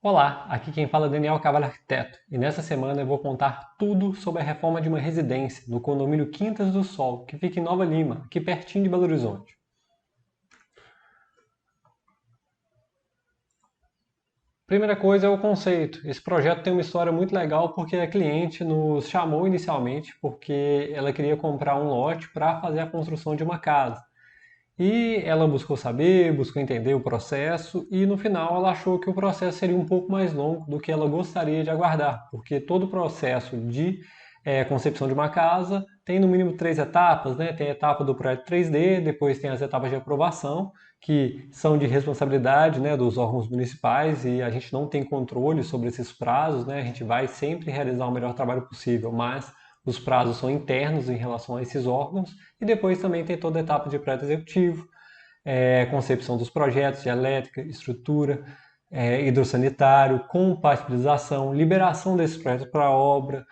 Olá, aqui quem fala é Daniel Cavalho Arquiteto e nessa semana eu vou contar tudo sobre a reforma de uma residência no condomínio Quintas do Sol, que fica em Nova Lima, aqui pertinho de Belo Horizonte. Primeira coisa é o conceito. Esse projeto tem uma história muito legal porque a cliente nos chamou inicialmente porque ela queria comprar um lote para fazer a construção de uma casa. E ela buscou saber, buscou entender o processo e no final ela achou que o processo seria um pouco mais longo do que ela gostaria de aguardar, porque todo o processo de concepção de uma casa tem no mínimo três etapas, né? Tem a etapa do projeto 3D, depois tem as etapas de aprovação, que são de responsabilidade, né, dos órgãos municipais e a gente não tem controle sobre esses prazos, né? A gente vai sempre realizar o melhor trabalho possível, mas os prazos são internos em relação a esses órgãos, e depois também tem toda a etapa de projeto executivo, concepção dos projetos de elétrica, estrutura, hidrossanitário, compatibilização, liberação desses projetos para obra,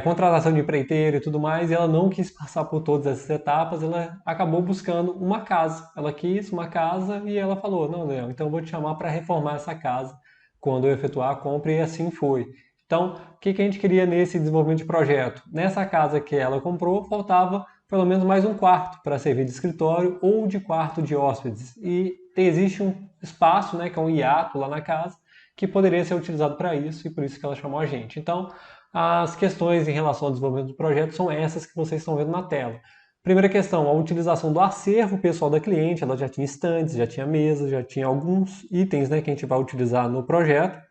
contratação de empreiteiro e tudo mais, e ela não quis passar por todas essas etapas, ela acabou buscando uma casa. Ela quis uma casa e ela falou, não, Daniel, então eu vou te chamar para reformar essa casa quando eu efetuar a compra, e assim foi. Então, o que a gente queria nesse desenvolvimento de projeto? Nessa casa que ela comprou, faltava pelo menos mais um quarto para servir de escritório ou de quarto de hóspedes. E existe um espaço, né, que é um hiato lá na casa, que poderia ser utilizado para isso e por isso que ela chamou a gente. Então, as questões em relação ao desenvolvimento do projeto são essas que vocês estão vendo na tela. Primeira questão, a utilização do acervo pessoal da cliente. Ela já tinha estantes, já tinha mesas, já tinha alguns itens, né, que a gente vai utilizar no projeto.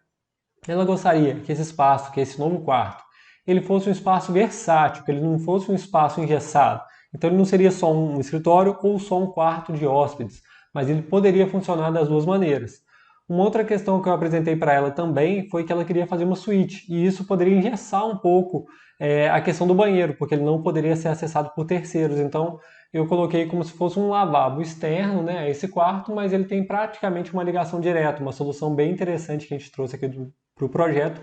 Ela gostaria que esse espaço, que esse novo quarto, ele fosse um espaço versátil, que ele não fosse um espaço engessado. Então ele não seria só um escritório ou só um quarto de hóspedes, mas ele poderia funcionar das duas maneiras. Uma outra questão que eu apresentei para ela também foi que ela queria fazer uma suíte, e isso poderia engessar um pouco a questão do banheiro, porque ele não poderia ser acessado por terceiros. Então eu coloquei como se fosse um lavabo externo, né, a esse quarto, mas ele tem praticamente uma ligação direta, uma solução bem interessante que a gente trouxe aqui para o projeto,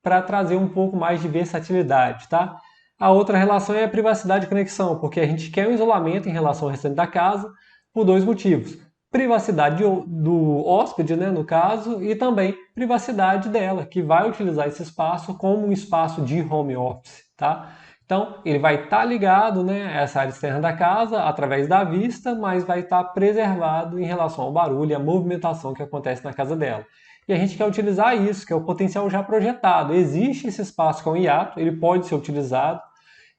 para trazer um pouco mais de versatilidade, tá? A outra relação é a privacidade e conexão, porque a gente quer um isolamento em relação ao restante da casa por dois motivos. Privacidade do hóspede, né, no caso, e também privacidade dela, que vai utilizar esse espaço como um espaço de home office, tá? Então, ele vai estar ligado, né, a essa área externa da casa através da vista, mas vai estar preservado em relação ao barulho e à movimentação que acontece na casa dela. E a gente quer utilizar isso, que é o potencial já projetado. Existe esse espaço que é um hiato, ele pode ser utilizado.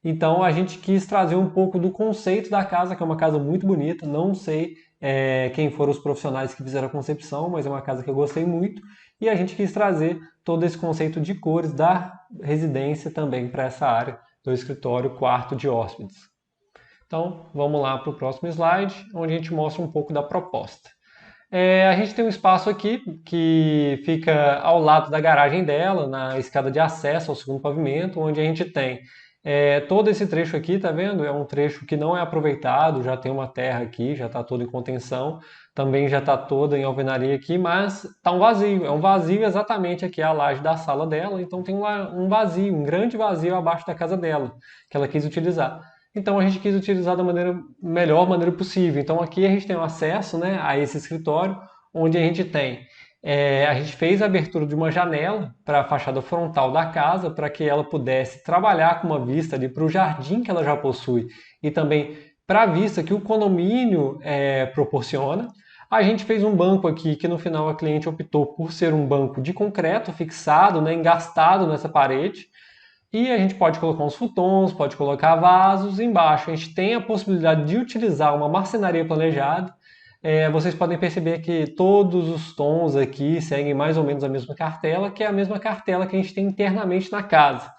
Então a gente quis trazer um pouco do conceito da casa, que é uma casa muito bonita. Não sei quem foram os profissionais que fizeram a concepção, mas é uma casa que eu gostei muito. E a gente quis trazer todo esse conceito de cores da residência também para essa área do escritório, quarto de hóspedes. Então vamos lá para o próximo slide, onde a gente mostra um pouco da proposta. A gente tem um espaço aqui que fica ao lado da garagem dela, na escada de acesso ao segundo pavimento, onde a gente tem todo esse trecho aqui, tá vendo? É um trecho que não é aproveitado, já tem uma terra aqui, já está todo em contenção, também já está toda em alvenaria aqui, mas está um vazio. É um vazio exatamente aqui a laje da sala dela, então tem um vazio, um grande vazio abaixo da casa dela, que ela quis utilizar. Então a gente quis utilizar da melhor maneira possível. Então aqui a gente tem um acesso, né, a esse escritório, onde a gente tem a gente fez a abertura de uma janela para a fachada frontal da casa, para que ela pudesse trabalhar com uma vista ali para o jardim que ela já possui e também para a vista que o condomínio proporciona. A gente fez um banco aqui que no final a cliente optou por ser um banco de concreto fixado, né, engastado nessa parede. E a gente pode colocar uns futons, pode colocar vasos. Embaixo a gente tem a possibilidade de utilizar uma marcenaria planejada. Vocês podem perceber que todos os tons aqui seguem mais ou menos a mesma cartela, que é a mesma cartela que a gente tem internamente na casa.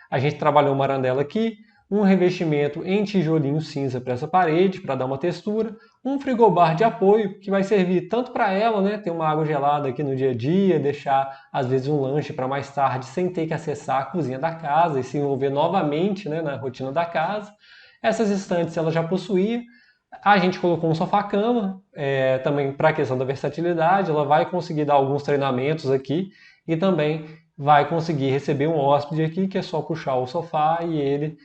A gente trabalhou uma arandela aqui, um revestimento em tijolinho cinza para essa parede, para dar uma textura, um frigobar de apoio, que vai servir tanto para ela, né, ter uma água gelada aqui no dia a dia, deixar às vezes um lanche para mais tarde, sem ter que acessar a cozinha da casa e se envolver novamente, né, na rotina da casa. Essas estantes ela já possuía. A gente colocou um sofá-cama, também para a questão da versatilidade, ela vai conseguir dar alguns treinamentos aqui e também vai conseguir receber um hóspede aqui, que é só puxar o sofá e ele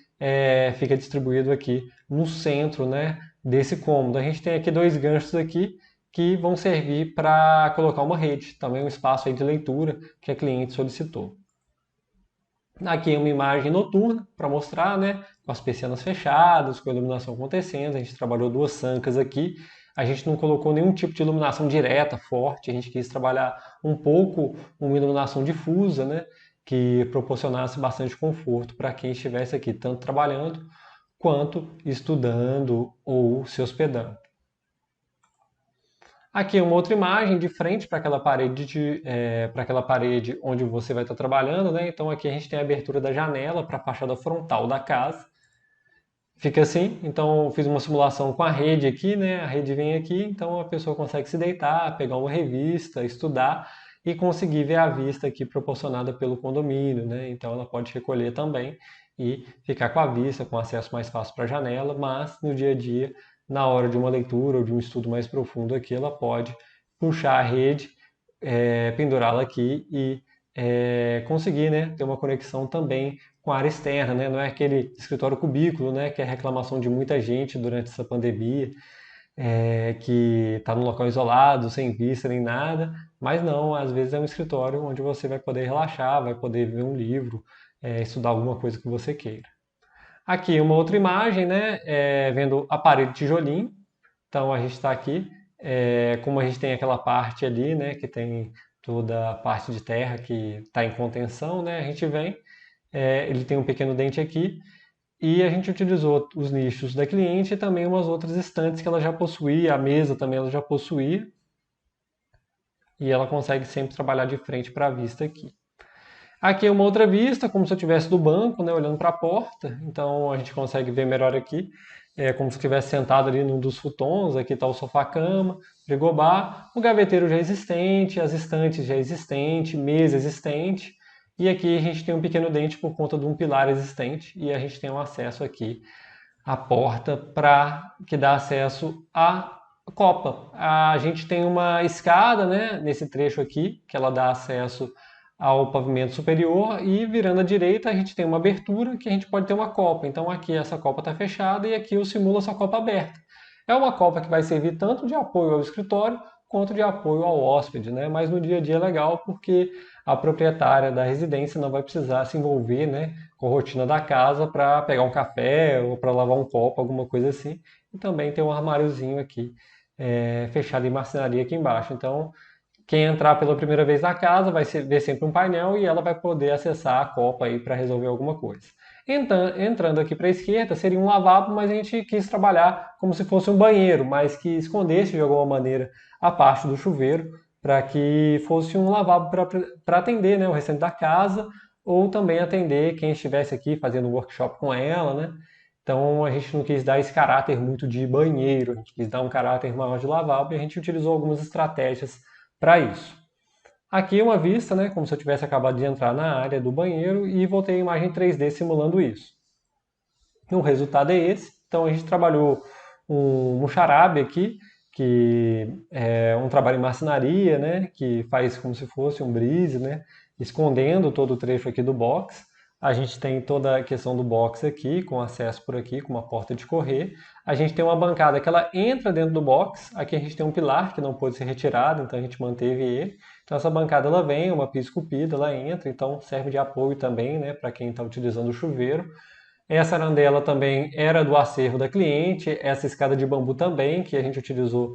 fica distribuído aqui no centro, né, desse cômodo. A gente tem aqui dois ganchos aqui que vão servir para colocar uma rede, também um espaço aí de leitura que a cliente solicitou. Aqui é uma imagem noturna para mostrar, né, com as persianas fechadas, com a iluminação acontecendo. A gente trabalhou duas sancas aqui. A gente não colocou nenhum tipo de iluminação direta, forte. A gente quis trabalhar um pouco uma iluminação difusa, né, que proporcionasse bastante conforto para quem estivesse aqui, tanto trabalhando quanto estudando ou se hospedando. Aqui uma outra imagem de frente para aquela parede, para aquela parede onde você vai estar trabalhando, né? Então aqui a gente tem a abertura da janela para a fachada frontal da casa. Fica assim, então fiz uma simulação com a rede aqui, né? A rede vem aqui, então a pessoa consegue se deitar, pegar uma revista, estudar e conseguir ver a vista aqui proporcionada pelo condomínio, né? Então ela pode recolher também e ficar com a vista, com acesso mais fácil para a janela, mas no dia a dia, na hora de uma leitura ou de um estudo mais profundo aqui, ela pode puxar a rede, pendurá-la aqui e conseguir, né, ter uma conexão também com a área externa, né? Não é aquele escritório cubículo, né, que é a reclamação de muita gente durante essa pandemia, que está num local isolado, sem vista nem nada, mas não, às vezes é um escritório onde você vai poder relaxar, vai poder ver um livro, estudar alguma coisa que você queira. Aqui uma outra imagem, né, vendo a parede de tijolinho. Então a gente está aqui, como a gente tem aquela parte ali, né, que tem toda a parte de terra que está em contenção, né, a gente vem, ele tem um pequeno dente aqui, e a gente utilizou os nichos da cliente e também umas outras estantes que ela já possuía, a mesa também ela já possuía, e ela consegue sempre trabalhar de frente para a vista aqui. Aqui é uma outra vista, como se eu estivesse do banco, né, olhando para a porta, então a gente consegue ver melhor aqui, como se eu estivesse sentado ali num dos futons, aqui está o sofá-cama, frigobar, o gaveteiro já existente, as estantes já existentes, mesa existente, e aqui a gente tem um pequeno dente por conta de um pilar existente, e a gente tem um acesso aqui à porta que dá acesso à copa. A gente tem uma escada, né, nesse trecho aqui, que ela dá acesso ao pavimento superior, e virando à direita a gente tem uma abertura que a gente pode ter uma copa. Então aqui essa copa está fechada e aqui eu simulo essa copa aberta. É uma copa que vai servir tanto de apoio ao escritório quanto de apoio ao hóspede, né? Mas no dia a dia é legal porque a proprietária da residência não vai precisar se envolver, né, com a rotina da casa para pegar um café ou para lavar um copo, alguma coisa assim. E também tem um armáriozinho aqui, fechado em marcenaria aqui embaixo. Então quem entrar pela primeira vez na casa vai ver sempre um painel e ela vai poder acessar a copa aí para resolver alguma coisa. Entrando aqui para a esquerda seria um lavabo, mas a gente quis trabalhar como se fosse um banheiro, mas que escondesse de alguma maneira a parte do chuveiro para que fosse um lavabo para atender, né, o restante da casa ou também atender quem estivesse aqui fazendo um workshop com ela, né? Então a gente não quis dar esse caráter muito de banheiro, a gente quis dar um caráter maior de lavabo e a gente utilizou algumas estratégias para isso. Aqui uma vista, né, como se eu tivesse acabado de entrar na área do banheiro e voltei a imagem 3D simulando isso. O resultado é esse. Então a gente trabalhou um charabe aqui, que é um trabalho em marcenaria, né, que faz como se fosse um brise, né, escondendo todo o trecho aqui do box. A gente tem toda a questão do box aqui, com acesso por aqui, com uma porta de correr. A gente tem uma bancada que ela entra dentro do box. Aqui a gente tem um pilar que não pôde ser retirado, então a gente manteve ele. Então essa bancada ela vem, uma pia esculpida, ela entra, então serve de apoio também, né, para quem está utilizando o chuveiro. Essa arandela também era do acervo da cliente, essa escada de bambu também, que a gente utilizou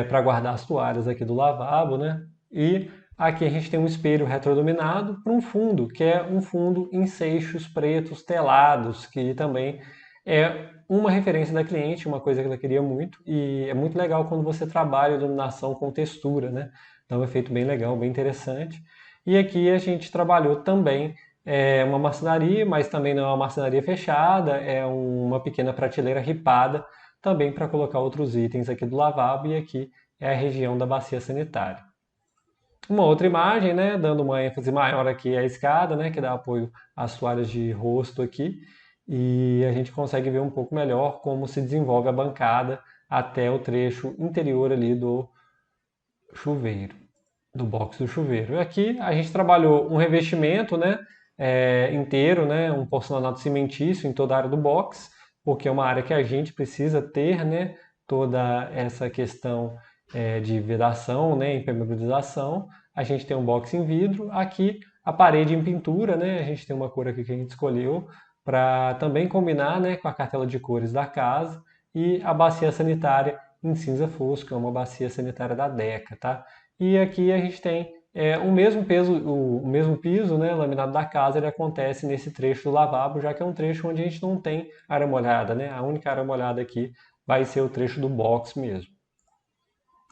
para guardar as toalhas aqui do lavabo, né? E aqui a gente tem um espelho retroiluminado para um fundo, que é um fundo em seixos pretos telados, que também é uma referência da cliente, uma coisa que ela queria muito, e é muito legal quando você trabalha a iluminação com textura, né? Dá um efeito bem legal, bem interessante. E aqui a gente trabalhou também uma marcenaria, mas também não é uma marcenaria fechada, é uma pequena prateleira ripada, também para colocar outros itens aqui do lavabo, e aqui é a região da bacia sanitária. Uma outra imagem, né, dando uma ênfase maior aqui à escada, né, que dá apoio às toalhas de rosto aqui, e a gente consegue ver um pouco melhor como se desenvolve a bancada até o trecho interior ali do chuveiro, do box do chuveiro. E aqui a gente trabalhou um revestimento, né, inteiro, né, um porcelanato cimentício em toda a área do box, porque é uma área que a gente precisa ter, né, toda essa questão de vedação, né, impermeabilização. A gente tem um box em vidro. Aqui a parede em pintura, né, a gente tem uma cor aqui que a gente escolheu para também combinar, né, com a cartela de cores da casa. E a bacia sanitária em cinza fosco, é uma bacia sanitária da Deca, tá? E aqui a gente tem o mesmo peso, o mesmo piso, né, laminado da casa, ele acontece nesse trecho do lavabo, já que é um trecho onde a gente não tem área molhada, né? A única área molhada aqui vai ser o trecho do box mesmo.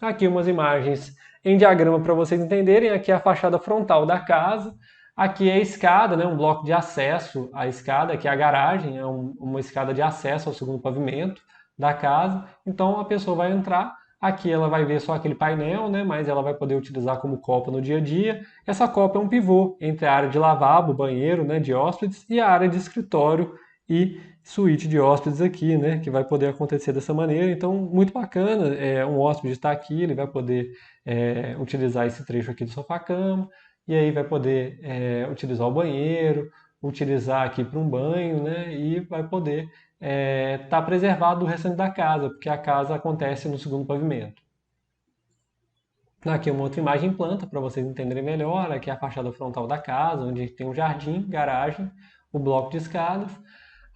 Aqui umas imagens em diagrama para vocês entenderem. Aqui é a fachada frontal da casa. Aqui é a escada, né, um bloco de acesso à escada. Aqui é a garagem, é uma escada de acesso ao segundo pavimento da casa. Então a pessoa vai entrar. Aqui ela vai ver só aquele painel, né, mas ela vai poder utilizar como copa no dia a dia. Essa copa é um pivô entre a área de lavabo, banheiro, né, de hóspedes e a área de escritório e suíte de hóspedes aqui, né, que vai poder acontecer dessa maneira. Então, muito bacana, um hóspede está aqui, ele vai poder utilizar esse trecho aqui do sofá-cama, e aí vai poder utilizar o banheiro, utilizar aqui para um banho, né, e vai poder estar preservado do restante da casa, porque a casa acontece no segundo pavimento. Aqui uma outra imagem em planta para vocês entenderem melhor. Aqui é a fachada frontal da casa, onde tem um jardim, garagem, o bloco de escadas,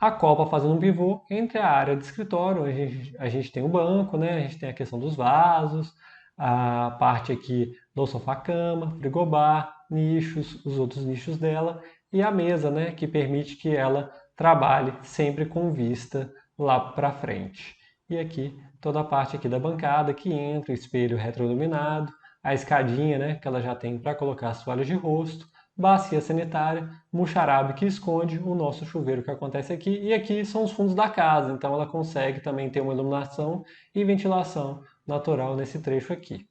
a copa fazendo um pivô entre a área de escritório, onde a gente tem o banco, né? A gente tem a questão dos vasos, a parte aqui do sofá-cama, frigobar, nichos, os outros nichos dela e a mesa, né? Que permite que ela trabalhe sempre com vista lá para frente. E aqui toda a parte aqui da bancada que entra, o espelho retroiluminado, a escadinha, né, que ela já tem para colocar as toalhas de rosto, bacia sanitária, muxarabe que esconde o nosso chuveiro que acontece aqui, e aqui são os fundos da casa, então ela consegue também ter uma iluminação e ventilação natural nesse trecho aqui.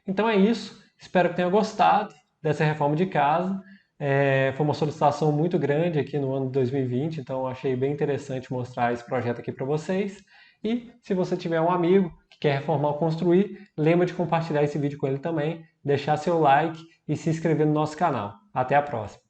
Então é isso, espero que tenha gostado dessa reforma de casa. Foi uma solicitação muito grande aqui no ano de 2020, então achei bem interessante mostrar esse projeto aqui para vocês. E se você tiver um amigo que quer reformar ou construir, lembra de compartilhar esse vídeo com ele também, deixar seu like e se inscrever no nosso canal. Até a próxima!